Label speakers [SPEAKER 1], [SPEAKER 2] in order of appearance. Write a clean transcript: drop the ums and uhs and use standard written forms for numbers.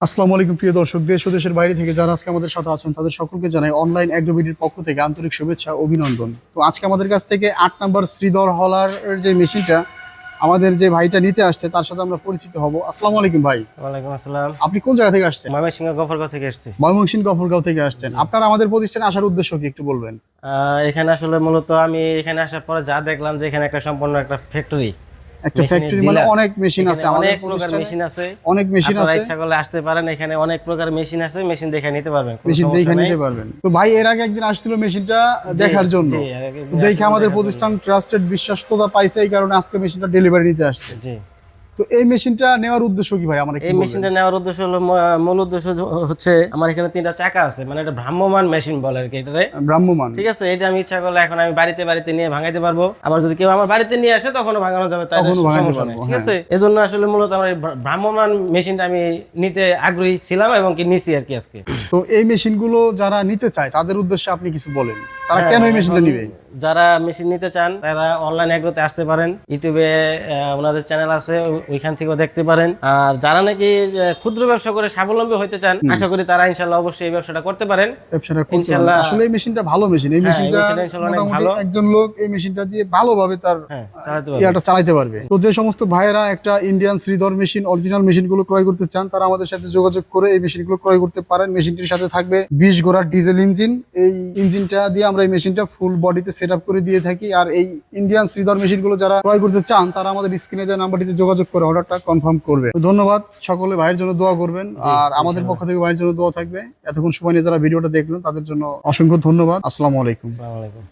[SPEAKER 1] আসসালামু আলাইকুম প্রিয় দর্শক, দেশ ও দেশের বাইরে থেকে যারা আজকে আমাদের সাথে আছেন তাদের সকলকে জানাই অনলাইন অ্যাগ্রোবিডির পক্ষ থেকে আন্তরিক শুভেচ্ছা অভিনন্দন। তো আজকে আমাদের কাছ থেকে ৮ নম্বর শ্রীধর হলার যে মেশিনটা আমাদের যে ভাইটা নিতে আসছে তার সাথে আমরা পরিচিত হব। আসসালামু আলাইকুম ভাই।
[SPEAKER 2] ওয়ালাইকুম আসসালাম।
[SPEAKER 1] আপনি কোন জায়গা থেকে আসছেন?
[SPEAKER 2] ময়মনসিংহ গফরগাঁও থেকে এসেছি।
[SPEAKER 1] ময়মনসিংহ গফরগাঁও থেকে আসছেন। আপনারা আমাদের প্রতিষ্ঠানে আসার উদ্দেশ্য কি একটু বলবেন?
[SPEAKER 2] এখানে আসলে মূলত আমি এখানে আসার পরে যা দেখলাম যে এখানে একটা সম্পূর্ণ একটা ফ্যাক্টরি,
[SPEAKER 1] একটা ফ্যাক্টরি মানে অনেক মেশিন আছে, আমাদের
[SPEAKER 2] অনেক প্রকার
[SPEAKER 1] প্রতিষ্ঠানে
[SPEAKER 2] মেশিন আছে,
[SPEAKER 1] অনেক মেশিন
[SPEAKER 2] আপনারা
[SPEAKER 1] আছে।
[SPEAKER 2] ইচ্ছা করলে আসতে পারেন, এখানে অনেক প্রকার মেশিন আছে, মেশিন দেখে নিতে পারবেন, কোনো
[SPEAKER 1] মেশিন
[SPEAKER 2] সমস্যা
[SPEAKER 1] দেখে
[SPEAKER 2] নেই।
[SPEAKER 1] নিতে পারবেন। তো ভাই এর আগে একদিন আসছিল মেশিনটা দেখার জন্য,
[SPEAKER 2] জি, এর আগে একদিন
[SPEAKER 1] দেখে
[SPEAKER 2] আসছিলাম
[SPEAKER 1] আমাদের
[SPEAKER 2] দেখার
[SPEAKER 1] প্রতিষ্ঠান ট্রাস্টেড বিশ্বস্ততা পাইছে, এই কারণে আজকে মেশিনটা ডেলিভারি নিতে আসছে।
[SPEAKER 2] জি।
[SPEAKER 1] তো এই মেশিনটা নেওয়ার উদ্দেশ্য কি ভাই, আমরা
[SPEAKER 2] এই মেশিনটা নেওয়ার উদ্দেশ্য হলো মূল উদ্দেশ্য হচ্ছে আমার এখানে 3টা চাকা আছে, মানে এটা ভ্রাম্যমান মেশিন বলে আর কি এটারে।
[SPEAKER 1] ব্রাহ্মমান।
[SPEAKER 2] ঠিক আছে, এটা আমি ইচ্ছা করলে এখন আমি বাড়িতে বাড়িতে নিয়ে ভাঙাইতে পারবো, আবার যদি কেউ আমার বাড়িতে নিয়ে আসে তখনও ভাঙানো যাবে, তাই
[SPEAKER 1] তখনও ভাঙাইতে
[SPEAKER 2] সমস্যা নেই।
[SPEAKER 1] পারবো,
[SPEAKER 2] ঠিক
[SPEAKER 1] হ্যাঁ।
[SPEAKER 2] আছে, এজন্য আসলে মূলত আমার এই ভ্রাম্যমান মেশিনটা আমি নিতে আগ্রহী ছিলাম এবং কি নিছি আর কি আজকে।
[SPEAKER 1] তো এই মেশিনগুলো যারা নিতে চায় তাদের উদ্দেশ্যে আপনি কিছু বলেন, তারা কেন এই মেশিনটা নিবে?
[SPEAKER 2] যারা মেশিন নিতে চান তারা অনলাইন এগ্রোতে আসতে পারেন, ইউটিউবে ওনাদের চ্যানেল আছে, ওইখান থেকেও দেখতে পারেন। আর যারা নাকি ক্ষুদ্র ব্যবসা করে স্বাবলম্বী হতে চান, আশা করি তারা ইনশাল্লাহ অবশ্যই এই ব্যবসাটা করতে পারেন।
[SPEAKER 1] ব্যবসাটা করতে পারবেন।
[SPEAKER 2] ইনশাল্লাহ।
[SPEAKER 1] আসলে এই মেশিনটা ভালো মেশিন, এই
[SPEAKER 2] হ্যাঁ, এই
[SPEAKER 1] মেশিনটা
[SPEAKER 2] মেশিনটা ইনশাল্লাহ অনেক
[SPEAKER 1] মোটামুটি
[SPEAKER 2] ভালো।
[SPEAKER 1] একজন লোক এই মেশিনটা দিয়ে ভালোভাবে তার
[SPEAKER 2] চালাতে পারবে।
[SPEAKER 1] ইয়াটা চালাতে পারবে। তো যে সমস্ত ভাইয়েরা একটা ইন্ডিয়ান শ্রীধর মেশিন অরিজিনাল মেশিনগুলো ক্রয় করতে চান তারা আমাদের সাথে যোগাযোগ করে এই মেশিনগুলো ক্রয় করতে পারেন। মেশিনটির সাথে থাকবে 20 ঘোড়ার ডিজেল ইঞ্জিন। এই ইঞ্জিনটা দিয়ে আমরা এই মেশিনটা ফুল বডিতে সেট আপ করে দিয়ে থাকি। আর এই ইন্ডিয়ান শ্রীধর মেশিনগুলো যারা ক্রয় করতে চান তারা আমাদের স্ক্রিনে দেওয়া নাম্বারটিতে যোগাযোগ করে অর্ডারটা কনফার্ম করবে। তো ধন্যবাদ, সকলে ভাইয়ের জন্য দোয়া করবেন, আর আমাদের পক্ষ থেকে ভাইয়ের জন্য দোয়া থাকবে। এতক্ষণ সময় নিয়ে যারা ভিডিওটা দেখলেন তাদের জন্য অসংখ্য ধন্যবাদ। আসসালামু আলাইকুম।
[SPEAKER 2] আসসালামু আলাইকুম।